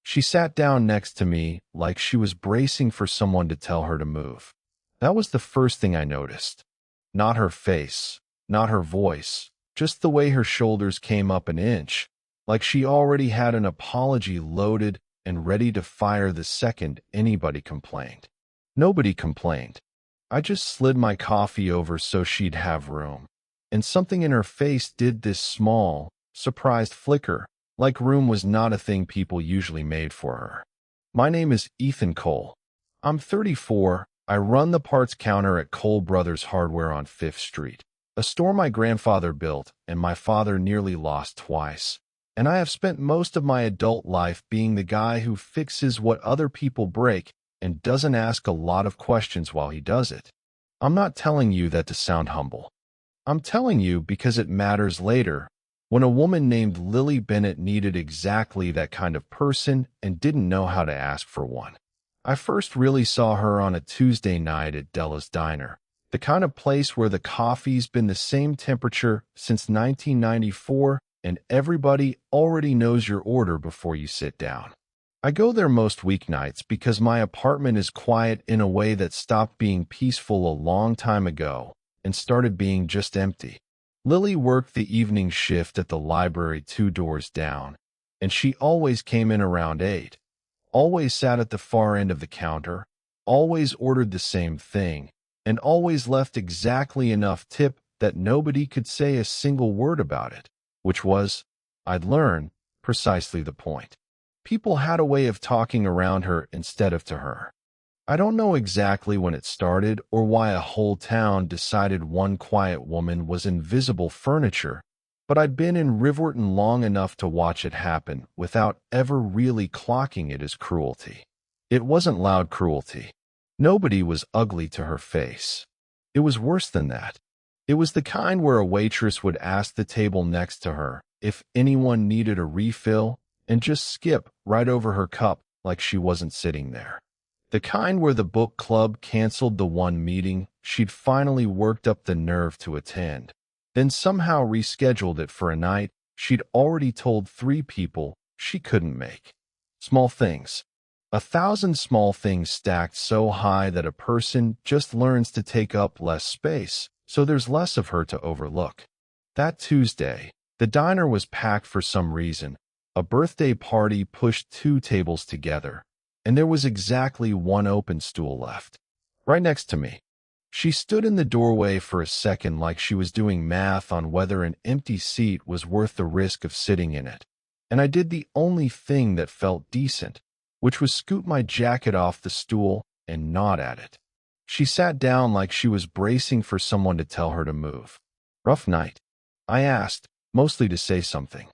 She sat down next to me like she was bracing for someone to tell her to move. That was the first thing I noticed. Not her face, not her voice, just the way her shoulders came up an inch, like she already had an apology loaded and ready to fire the second anybody complained. Nobody complained. I just slid my coffee over so she'd have room. And something in her face did this small, surprised flicker, like room was not a thing people usually made for her. My name is Ethan Cole. I'm 34. I run the parts counter at Cole Brothers Hardware on 5th Street, a store my grandfather built and my father nearly lost twice. And I have spent most of my adult life being the guy who fixes what other people break and doesn't ask a lot of questions while he does it. I'm not telling you that to sound humble. I'm telling you because it matters later, when a woman named Lily Bennett needed exactly that kind of person and didn't know how to ask for one. I first really saw her on a Tuesday night at Della's Diner, the kind of place where the coffee's been the same temperature since 1994 and everybody already knows your order before you sit down. I go there most weeknights because my apartment is quiet in a way that stopped being peaceful a long time ago and started being just empty. Lily worked the evening shift at the library 2 doors down, and she always came in around 8. Always sat at the far end of the counter, always ordered the same thing, and always left exactly enough tip that nobody could say a single word about it, which was, I'd learn, precisely the point. People had a way of talking around her instead of to her. I don't know exactly when it started or why a whole town decided one quiet woman was invisible furniture, but I'd been in Riverton long enough to watch it happen without ever really clocking it as cruelty. It wasn't loud cruelty. Nobody was ugly to her face. It was worse than that. It was the kind where a waitress would ask the table next to her if anyone needed a refill and just skip right over her cup like she wasn't sitting there. The kind where the book club canceled the one meeting she'd finally worked up the nerve to attend, then somehow rescheduled it for a night she'd already told 3 people she couldn't make. Small things. 1,000 small things stacked so high that a person just learns to take up less space, so there's less of her to overlook. That Tuesday, the diner was packed for some reason. A birthday party pushed 2 tables together, and there was exactly 1 open stool left, right next to me. She stood in the doorway for a second like she was doing math on whether an empty seat was worth the risk of sitting in it, and I did the only thing that felt decent, which was scoot my jacket off the stool and nod at it. She sat down like she was bracing for someone to tell her to move. Rough night? I asked, mostly to say something.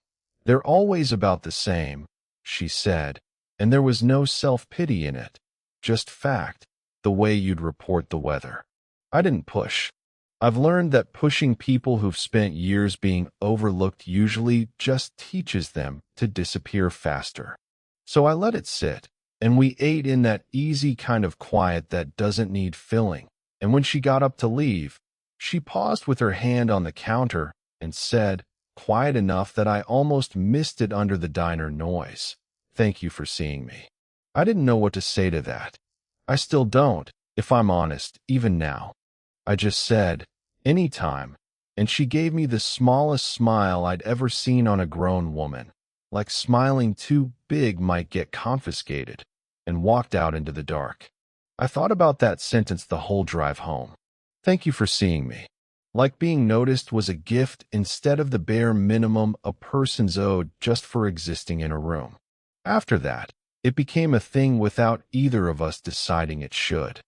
They're always about the same, she said, and there was no self-pity in it, just fact, the way you'd report the weather. I didn't push. I've learned that pushing people who've spent years being overlooked usually just teaches them to disappear faster. So I let it sit, and we ate in that easy kind of quiet that doesn't need filling. And when she got up to leave, she paused with her hand on the counter and said, quiet enough that I almost missed it under the diner noise, "Thank you for seeing me." I didn't know what to say to that. I still don't, if I'm honest, even now. I just said, anytime, and she gave me the smallest smile I'd ever seen on a grown woman, like smiling too big might get confiscated, and walked out into the dark. I thought about that sentence the whole drive home. Thank you for seeing me. Like being noticed was a gift instead of the bare minimum a person's owed just for existing in a room. After that, it became a thing without either of us deciding it should.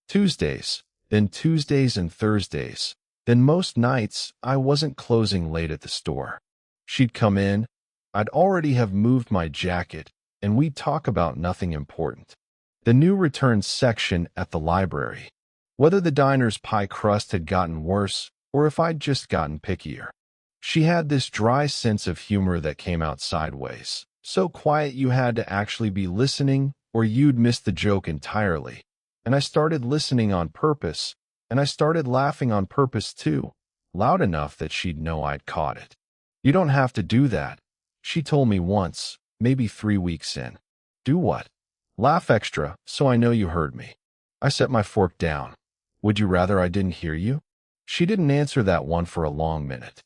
Tuesdays, then Tuesdays and Thursdays, then most nights I wasn't closing late at the store. She'd come in, I'd already have moved my jacket, and we'd talk about nothing important. The new returns section at the library. Whether the diner's pie crust had gotten worse, or if I'd just gotten pickier. She had this dry sense of humor that came out sideways, so quiet you had to actually be listening, or you'd miss the joke entirely. And I started listening on purpose, and I started laughing on purpose too, loud enough that she'd know I'd caught it. You don't have to do that, she told me once, maybe 3 weeks in. Do what? Laugh extra, so I know you heard me. I set my fork down. Would you rather I didn't hear you? She didn't answer that one for a long minute.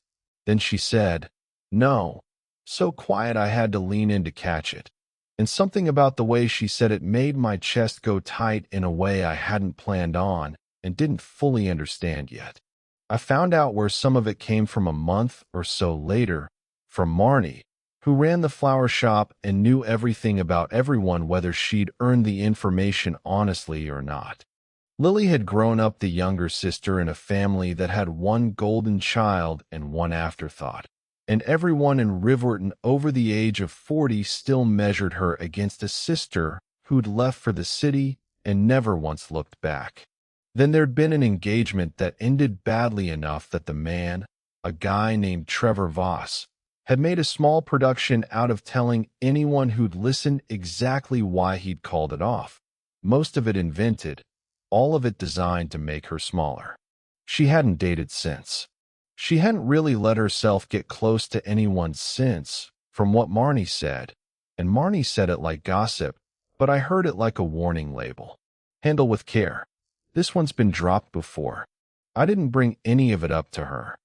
Then she said, no. So quiet I had to lean in to catch it. And something about the way she said it made my chest go tight in a way I hadn't planned on and didn't fully understand yet. I found out where some of it came from a month or so later, from Marnie, who ran the flower shop and knew everything about everyone, whether she'd earned the information honestly or not. Lily had grown up the younger sister in a family that had one golden child and one afterthought, and everyone in Riverton over the age of 40 still measured her against a sister who'd left for the city and never once looked back. Then there'd been an engagement that ended badly enough that the man, a guy named Trevor Voss, had made a small production out of telling anyone who'd listen exactly why he'd called it off. Most of it invented, all of it designed to make her smaller. She hadn't dated since. She hadn't really let herself get close to anyone since, from what Marnie said. And Marnie said it like gossip, but I heard it like a warning label. Handle with care. This one's been dropped before. I didn't bring any of it up to her.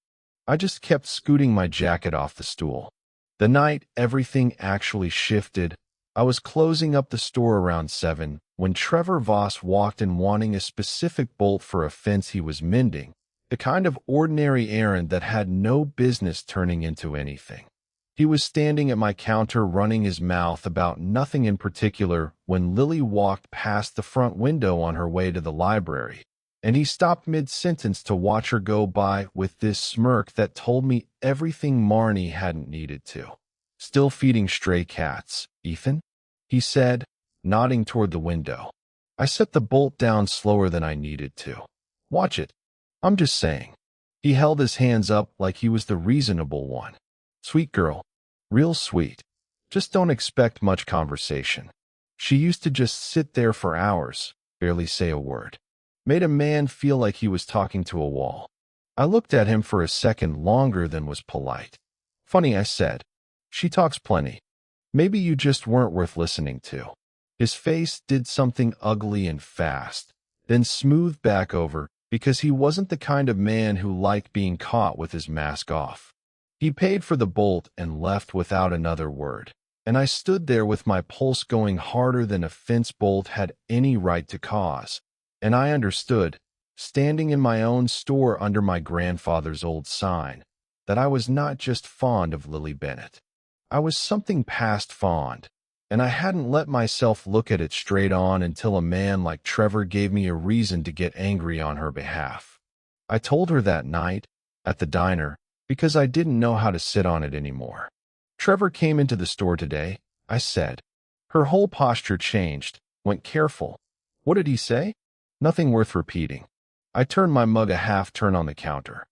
I just kept scooting my jacket off the stool. The night everything actually shifted, I was closing up the store around 7 when Trevor Voss walked in wanting a specific bolt for a fence he was mending, the kind of ordinary errand that had no business turning into anything. He was standing at my counter running his mouth about nothing in particular when Lily walked past the front window on her way to the library, and he stopped mid-sentence to watch her go by with this smirk that told me everything Marnie hadn't needed to. Still feeding stray cats, Ethan? He said, nodding toward the window. I set the bolt down slower than I needed to. Watch it. I'm just saying. He held his hands up like he was the reasonable one. Sweet girl. Real sweet. Just don't expect much conversation. She used to just sit there for hours, barely say a word. Made a man feel like he was talking to a wall. I looked at him for a second longer than was polite. Funny, I said. She talks plenty. Maybe you just weren't worth listening to. His face did something ugly and fast, then smoothed back over because he wasn't the kind of man who liked being caught with his mask off. He paid for the bolt and left without another word, and I stood there with my pulse going harder than a fence bolt had any right to cause. And I understood, standing in my own store under my grandfather's old sign, that I was not just fond of Lily Bennett. I was something past fond, and I hadn't let myself look at it straight on until a man like Trevor gave me a reason to get angry on her behalf. I told her that night, at the diner, because I didn't know how to sit on it anymore. Trevor came into the store today, I said. Her whole posture changed, went careful. What did he say? Nothing worth repeating. I turned my mug a half turn on the counter.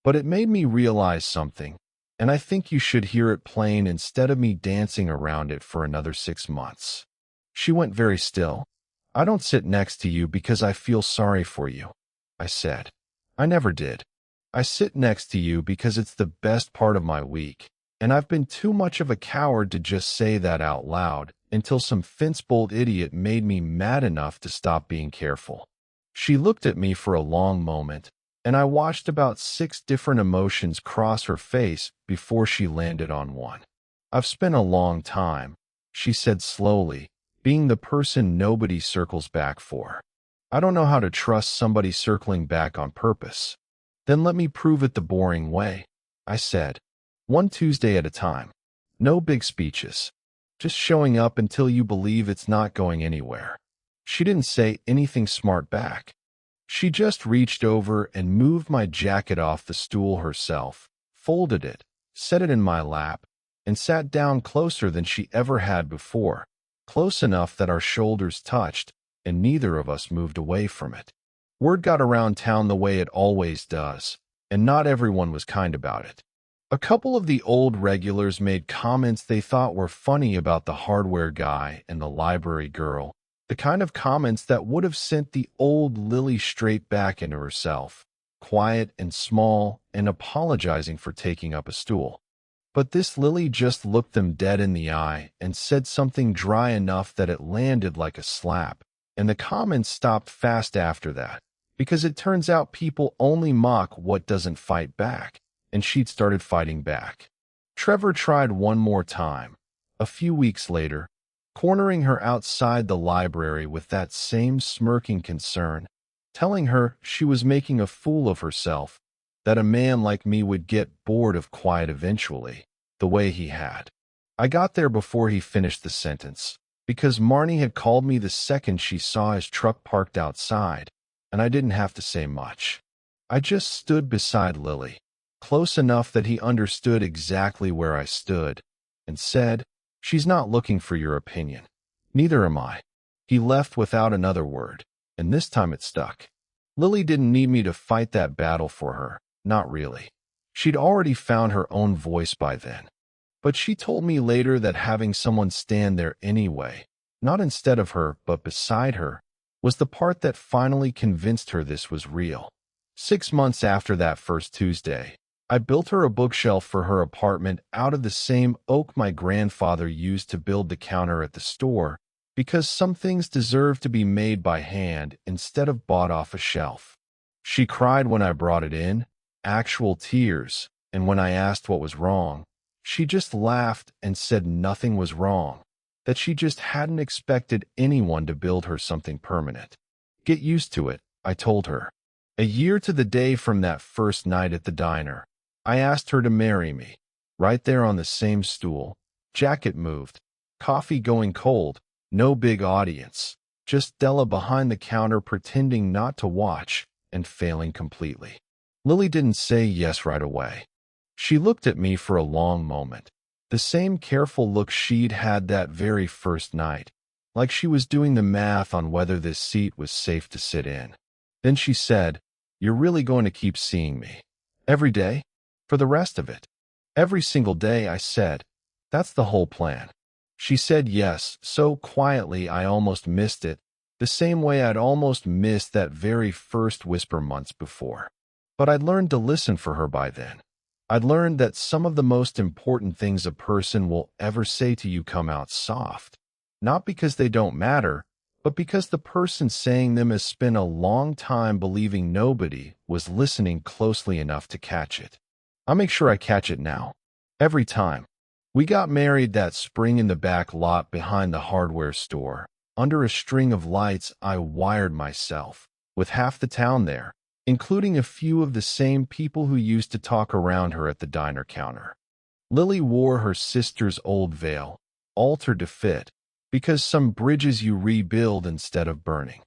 But it made me realize something. And I think you should hear it plain instead of me dancing around it for another 6 months. She went very still. I don't sit next to you because I feel sorry for you, I said. I never did. I sit next to you because it's the best part of my week, and I've been too much of a coward to just say that out loud until some fence-bolt idiot made me mad enough to stop being careful. She looked at me for a long moment, and I watched about 6 different emotions cross her face before she landed on one. I've spent a long time, she said slowly, being the person nobody circles back for. I don't know how to trust somebody circling back on purpose. Then let me prove it the boring way, I said. One Tuesday at a time. No big speeches. Just showing up until you believe it's not going anywhere. She didn't say anything smart back. She just reached over and moved my jacket off the stool herself, folded it, set it in my lap, and sat down closer than she ever had before, close enough that our shoulders touched, and neither of us moved away from it. Word got around town the way it always does, and not everyone was kind about it. A couple of the old regulars made comments they thought were funny about the hardware guy and the library girl, the kind of comments that would have sent the old Lily straight back into herself, quiet and small and apologizing for taking up a stool. But this Lily just looked them dead in the eye and said something dry enough that it landed like a slap. And the comments stopped fast after that, because it turns out people only mock what doesn't fight back, and she'd started fighting back. Trevor tried one more time, a few weeks later, cornering her outside the library with that same smirking concern, telling her she was making a fool of herself, that a man like me would get bored of quiet eventually, the way he had. I got there before he finished the sentence, because Marnie had called me the second she saw his truck parked outside, and I didn't have to say much. I just stood beside Lily, close enough that he understood exactly where I stood, and said, "She's not looking for your opinion. Neither am I." He left without another word, and this time it stuck. Lily didn't need me to fight that battle for her, not really. She'd already found her own voice by then. But she told me later that having someone stand there anyway, not instead of her but beside her, was the part that finally convinced her this was real. 6 months after that first Tuesday, I built her a bookshelf for her apartment out of the same oak my grandfather used to build the counter at the store, because some things deserve to be made by hand instead of bought off a shelf. She cried when I brought it in, actual tears, and when I asked what was wrong, she just laughed and said nothing was wrong, that she just hadn't expected anyone to build her something permanent. Get used to it, I told her. A year to the day from that first night at the diner, I asked her to marry me, right there on the same stool, jacket moved, coffee going cold, no big audience, just Della behind the counter pretending not to watch and failing completely. Lily didn't say yes right away. She looked at me for a long moment, the same careful look she'd had that very first night, like she was doing the math on whether this seat was safe to sit in. Then she said, "You're really going to keep seeing me? Every day? For the rest of it?" "Every single day," I said. "That's the whole plan." She said yes, so quietly I almost missed it, the same way I'd almost missed that very first whisper months before. But I'd learned to listen for her by then. I'd learned that some of the most important things a person will ever say to you come out soft, not because they don't matter, but because the person saying them has spent a long time believing nobody was listening closely enough to catch it. I make sure I catch it now. Every time. We got married that spring in the back lot behind the hardware store, under a string of lights I wired myself, with half the town there, including a few of the same people who used to talk around her at the diner counter. Lily wore her sister's old veil, altered to fit, because some bridges you rebuild instead of burning.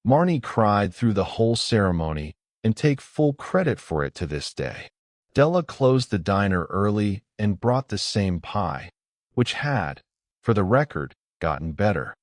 Marnie cried through the whole ceremony and take full credit for it to this day. Della closed the diner early and brought the same pie, which had, for the record, gotten better.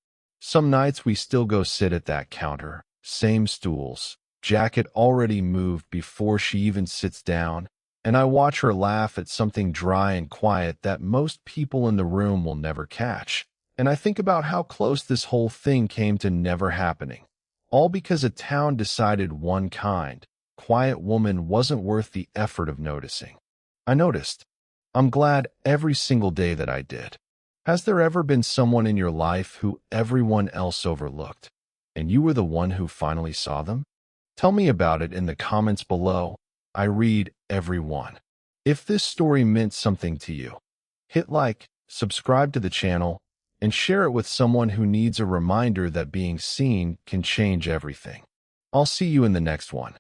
Some nights we still go sit at that counter, same stools, jacket already moved before she even sits down, and I watch her laugh at something dry and quiet that most people in the room will never catch. And I think about how close this whole thing came to never happening. All because a town decided one kind, quiet woman wasn't worth the effort of noticing. I noticed. I'm glad every single day that I did. Has there ever been someone in your life who everyone else overlooked, and you were the one who finally saw them? Tell me about it in the comments below. I read every one. If this story meant something to you, hit like, subscribe to the channel, and share it with someone who needs a reminder that being seen can change everything. I'll see you in the next one.